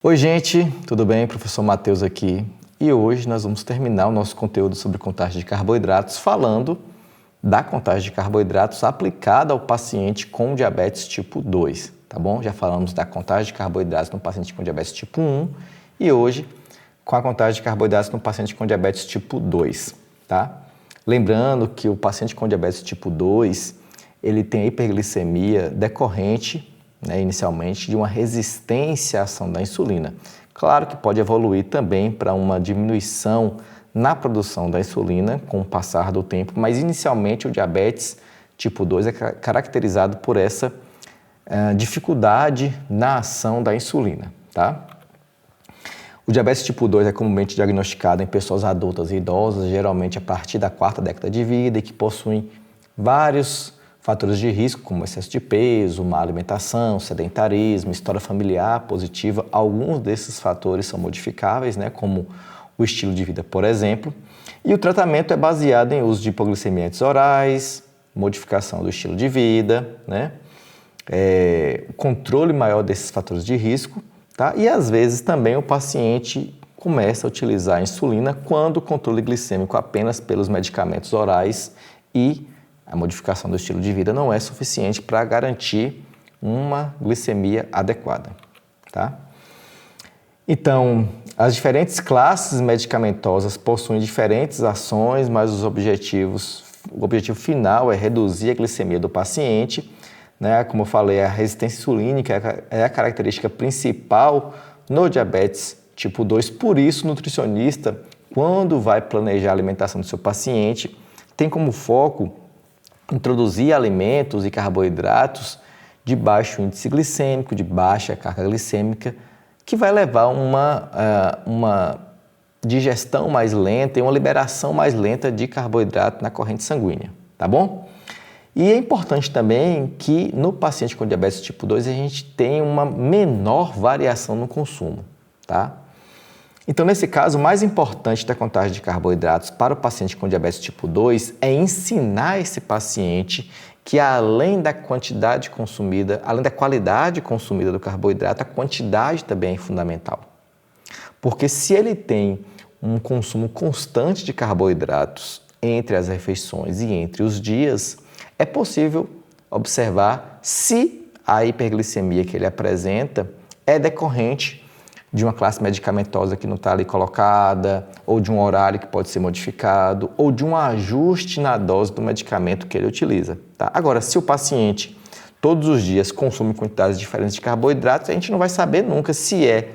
Oi gente, tudo bem? Professor Matheus aqui e hoje nós vamos terminar o nosso conteúdo sobre contagem de carboidratos falando da contagem de carboidratos aplicada ao paciente com diabetes tipo 2, tá bom? Já falamos da contagem de carboidratos no paciente com diabetes tipo 1 e hoje com a contagem de carboidratos no paciente com diabetes tipo 2, tá? Lembrando que o paciente com diabetes tipo 2, ele tem hiperglicemia decorrente inicialmente de uma resistência à ação da insulina. Claro que pode evoluir também para uma diminuição na produção da insulina com o passar do tempo, mas inicialmente o diabetes tipo 2 é caracterizado por essa dificuldade na ação da insulina, tá? O diabetes tipo 2 é comumente diagnosticado em pessoas adultas e idosas, geralmente a partir da quarta década de vida e que possuem vários fatores de risco, como excesso de peso, má alimentação, sedentarismo, história familiar positiva. Alguns desses fatores são modificáveis, como o estilo de vida, por exemplo. E o tratamento é baseado em uso de hipoglicemiantes orais, modificação do estilo de vida, controle maior desses fatores de risco, tá? E às vezes também o paciente começa a utilizar a insulina quando o controle glicêmico apenas pelos medicamentos orais e a modificação do estilo de vida não é suficiente para garantir uma glicemia adequada, tá? Então, as diferentes classes medicamentosas possuem diferentes ações, mas o objetivo final é reduzir a glicemia do paciente, Como eu falei, a resistência insulínica é a característica principal no diabetes tipo 2, por isso o nutricionista, quando vai planejar a alimentação do seu paciente, tem como foco introduzir alimentos e carboidratos de baixo índice glicêmico, de baixa carga glicêmica, que vai levar uma digestão mais lenta e uma liberação mais lenta de carboidrato na corrente sanguínea, tá bom? E é importante também que no paciente com diabetes tipo 2 a gente tenha uma menor variação no consumo, tá? Então, nesse caso, o mais importante da contagem de carboidratos para o paciente com diabetes tipo 2 é ensinar esse paciente que além da quantidade consumida, além da qualidade consumida do carboidrato, a quantidade também é fundamental. Porque se ele tem um consumo constante de carboidratos entre as refeições e entre os dias, é possível observar se a hiperglicemia que ele apresenta é decorrente de uma classe medicamentosa que não está ali colocada, ou de um horário que pode ser modificado, ou de um ajuste na dose do medicamento que ele utiliza, tá? Agora, se o paciente todos os dias consome quantidades diferentes de carboidratos, a gente não vai saber nunca se é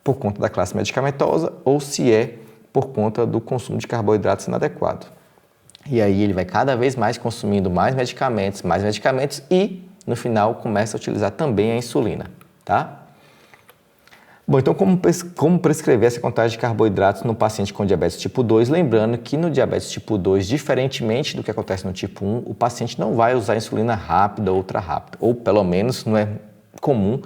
por conta da classe medicamentosa ou se é por conta do consumo de carboidratos inadequado. E aí ele vai cada vez mais consumindo mais medicamentos e, no final, começa a utilizar também a insulina, tá? Bom, então como prescrever essa contagem de carboidratos no paciente com diabetes tipo 2? Lembrando que no diabetes tipo 2, diferentemente do que acontece no tipo 1, o paciente não vai usar insulina rápida ou ultra rápida, ou pelo menos não é comum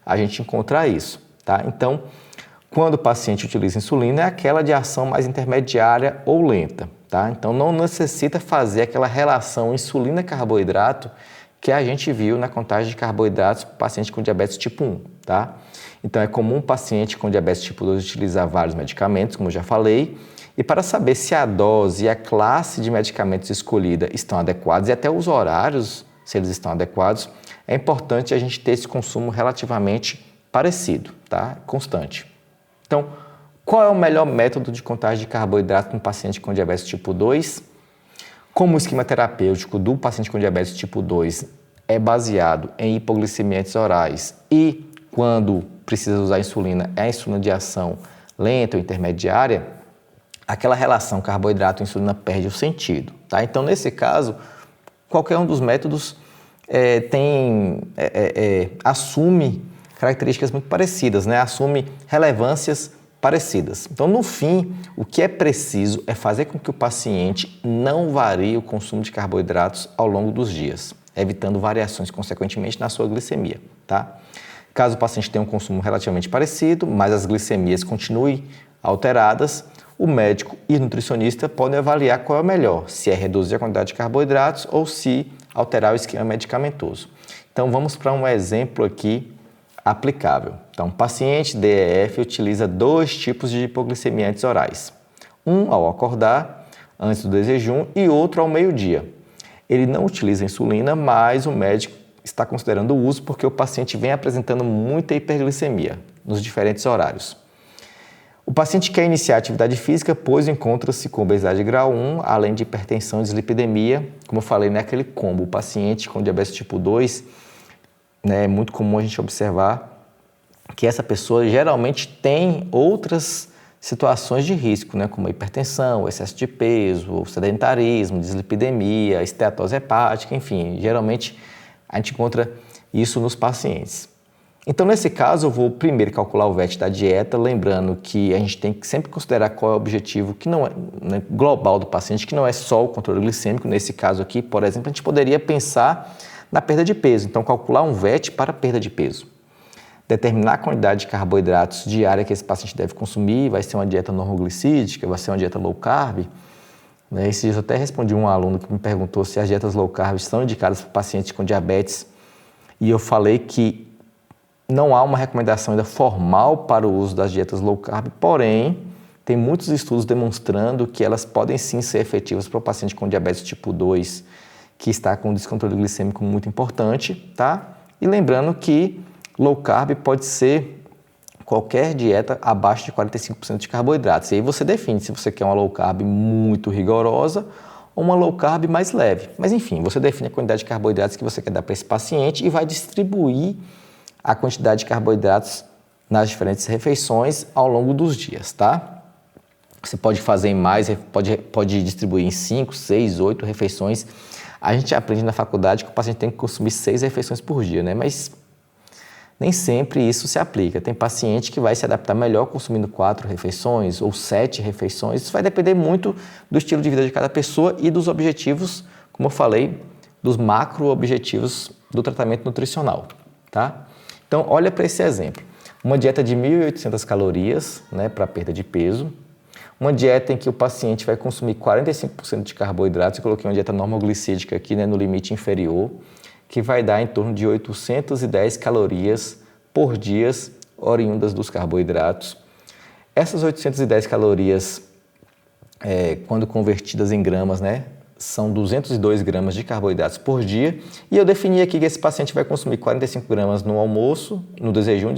a gente encontrar isso, tá? Então, quando o paciente utiliza insulina, é aquela de ação mais intermediária ou lenta, tá? Então, não necessita fazer aquela relação insulina-carboidrato que a gente viu na contagem de carboidratos para o paciente com diabetes tipo 1, tá? Então, é comum o paciente com diabetes tipo 2 utilizar vários medicamentos, como eu já falei, e para saber se a dose e a classe de medicamentos escolhida estão adequados e até os horários, se eles estão adequados, é importante a gente ter esse consumo relativamente parecido, tá? Constante. Então, qual é o melhor método de contagem de carboidrato no paciente com diabetes tipo 2? Como o esquema terapêutico do paciente com diabetes tipo 2 é baseado em hipoglicemiantes orais e quando precisa usar insulina, é a insulina de ação lenta ou intermediária, aquela relação carboidrato-insulina perde o sentido, tá? Então, nesse caso, qualquer um dos métodos assume características muito parecidas, assume relevâncias parecidas. Então, no fim, o que é preciso é fazer com que o paciente não varie o consumo de carboidratos ao longo dos dias, evitando variações, consequentemente, na sua glicemia, tá? Caso o paciente tenha um consumo relativamente parecido, mas as glicemias continuem alteradas, o médico e o nutricionista podem avaliar qual é o melhor, se é reduzir a quantidade de carboidratos ou se alterar o esquema medicamentoso. Então, vamos para um exemplo aqui aplicável. Então, o paciente DEF utiliza 2 tipos de hipoglicemia anti-orais. Um ao acordar, antes do desjejum, e outro ao meio-dia. Ele não utiliza insulina, mas o médico está considerando o uso porque o paciente vem apresentando muita hiperglicemia nos diferentes horários. O paciente quer iniciar atividade física, pois encontra-se com obesidade grau 1, além de hipertensão e dislipidemia. Como eu falei, naquele combo, o paciente com diabetes tipo 2, é muito comum a gente observar que essa pessoa geralmente tem outras situações de risco, como hipertensão, excesso de peso, sedentarismo, dislipidemia, esteatose hepática, enfim, geralmente a gente encontra isso nos pacientes. Então, nesse caso, eu vou primeiro calcular o VET da dieta, lembrando que a gente tem que sempre considerar qual é o objetivo que não é global do paciente, que não é só o controle glicêmico. Nesse caso aqui, por exemplo, a gente poderia pensar na perda de peso. Então, calcular um VET para perda de peso. Determinar a quantidade de carboidratos diária que esse paciente deve consumir, vai ser uma dieta normoglicídica, vai ser uma dieta low carb. Esses dias eu até respondi um aluno que me perguntou se as dietas low carb são indicadas para pacientes com diabetes, e eu falei que não há uma recomendação ainda formal para o uso das dietas low carb, porém, tem muitos estudos demonstrando que elas podem sim ser efetivas para o paciente com diabetes tipo 2, que está com um descontrole glicêmico muito importante, tá? E lembrando que low carb pode ser qualquer dieta abaixo de 45% de carboidratos. E aí você define se você quer uma low carb muito rigorosa ou uma low carb mais leve. Mas enfim, você define a quantidade de carboidratos que você quer dar para esse paciente e vai distribuir a quantidade de carboidratos nas diferentes refeições ao longo dos dias, tá? Você pode fazer em mais, pode distribuir em 5, 6, 8 refeições. A gente aprende na faculdade que o paciente tem que consumir 6 refeições por dia, Mas nem sempre isso se aplica. Tem paciente que vai se adaptar melhor consumindo 4 refeições ou 7 refeições. Isso vai depender muito do estilo de vida de cada pessoa e dos objetivos, como eu falei, dos macro-objetivos do tratamento nutricional, tá? Então, olha para esse exemplo. Uma dieta de 1.800 calorias, para perda de peso. Uma dieta em que o paciente vai consumir 45% de carboidratos. Eu coloquei uma dieta normoglicídica aqui, no limite inferior, que vai dar em torno de 810 calorias por dia, oriundas dos carboidratos. Essas 810 calorias, quando convertidas em gramas, são 202 gramas de carboidratos por dia. E eu defini aqui que esse paciente vai consumir 45 gramas no almoço, no desjejum,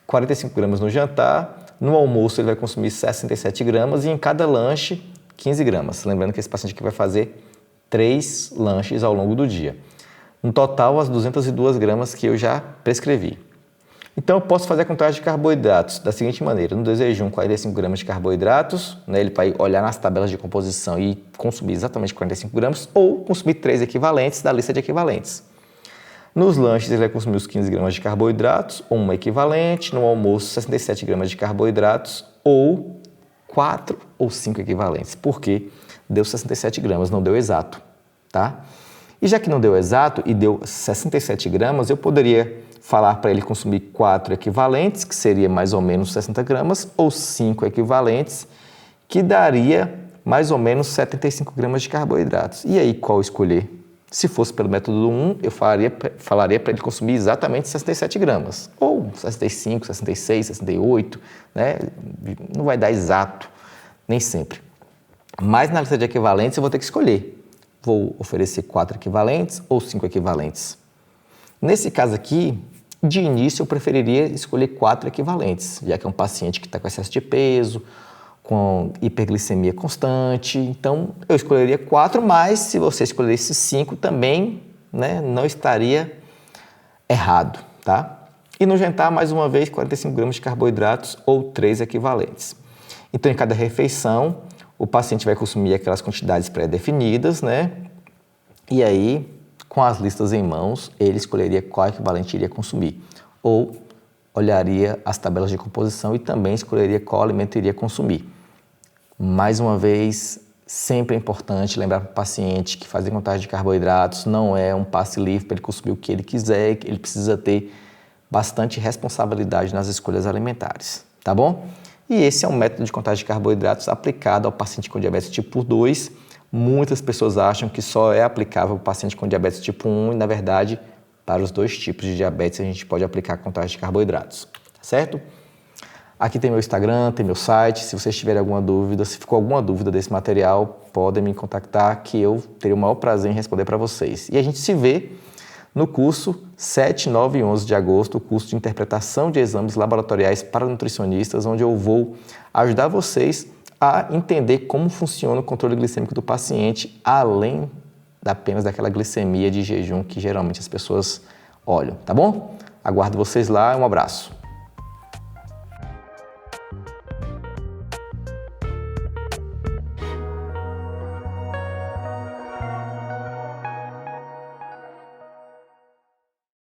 45 gramas no jantar. No almoço ele vai consumir 67 gramas e em cada lanche 15 gramas. Lembrando que esse paciente aqui vai fazer 3 lanches ao longo do dia. No total, as 202 gramas que eu já prescrevi. Então, eu posso fazer a contagem de carboidratos da seguinte maneira. No desjejum, 45 gramas de carboidratos, ele vai olhar nas tabelas de composição e consumir exatamente 45 gramas, ou consumir 3 equivalentes da lista de equivalentes. Nos lanches, ele vai consumir os 15 gramas de carboidratos, ou uma equivalente. No almoço, 67 gramas de carboidratos, ou 4 ou 5 equivalentes. Por quê? Deu 67 gramas, não deu exato, tá? E já que não deu exato e deu 67 gramas, eu poderia falar para ele consumir 4 equivalentes, que seria mais ou menos 60 gramas, ou 5 equivalentes, que daria mais ou menos 75 gramas de carboidratos. E aí, qual escolher? Se fosse pelo método 1, eu falaria para ele consumir exatamente 67 gramas, ou 65, 66, 68, Não vai dar exato, nem sempre. Mas na lista de equivalentes eu vou ter que escolher. Vou oferecer 4 equivalentes ou 5 equivalentes. Nesse caso aqui, de início eu preferiria escolher 4 equivalentes, já que é um paciente que está com excesso de peso, com hiperglicemia constante. Então, eu escolheria 4, mas se você escolhesse 5 também, não estaria errado, tá? E no jantar, mais uma vez, 45 gramas de carboidratos ou 3 equivalentes. Então, em cada refeição, o paciente vai consumir aquelas quantidades pré-definidas, E aí, com as listas em mãos, ele escolheria qual equivalente iria consumir. Ou olharia as tabelas de composição e também escolheria qual alimento iria consumir. Mais uma vez, sempre é importante lembrar para o paciente que fazer contagem de carboidratos não é um passe livre para ele consumir o que ele quiser, ele precisa ter bastante responsabilidade nas escolhas alimentares, tá bom? E esse é um método de contagem de carboidratos aplicado ao paciente com diabetes tipo 2. Muitas pessoas acham que só é aplicável ao paciente com diabetes tipo 1 e, na verdade, para os dois tipos de diabetes a gente pode aplicar contagem de carboidratos, tá certo? Aqui tem meu Instagram, tem meu site, se vocês tiverem alguma dúvida, se ficou alguma dúvida desse material, podem me contactar que eu terei o maior prazer em responder para vocês. E a gente se vê no curso 7, 9 e 11 de agosto, o curso de interpretação de exames laboratoriais para nutricionistas, onde eu vou ajudar vocês a entender como funciona o controle glicêmico do paciente, além apenas daquela glicemia de jejum que geralmente as pessoas olham, tá bom? Aguardo vocês lá, um abraço.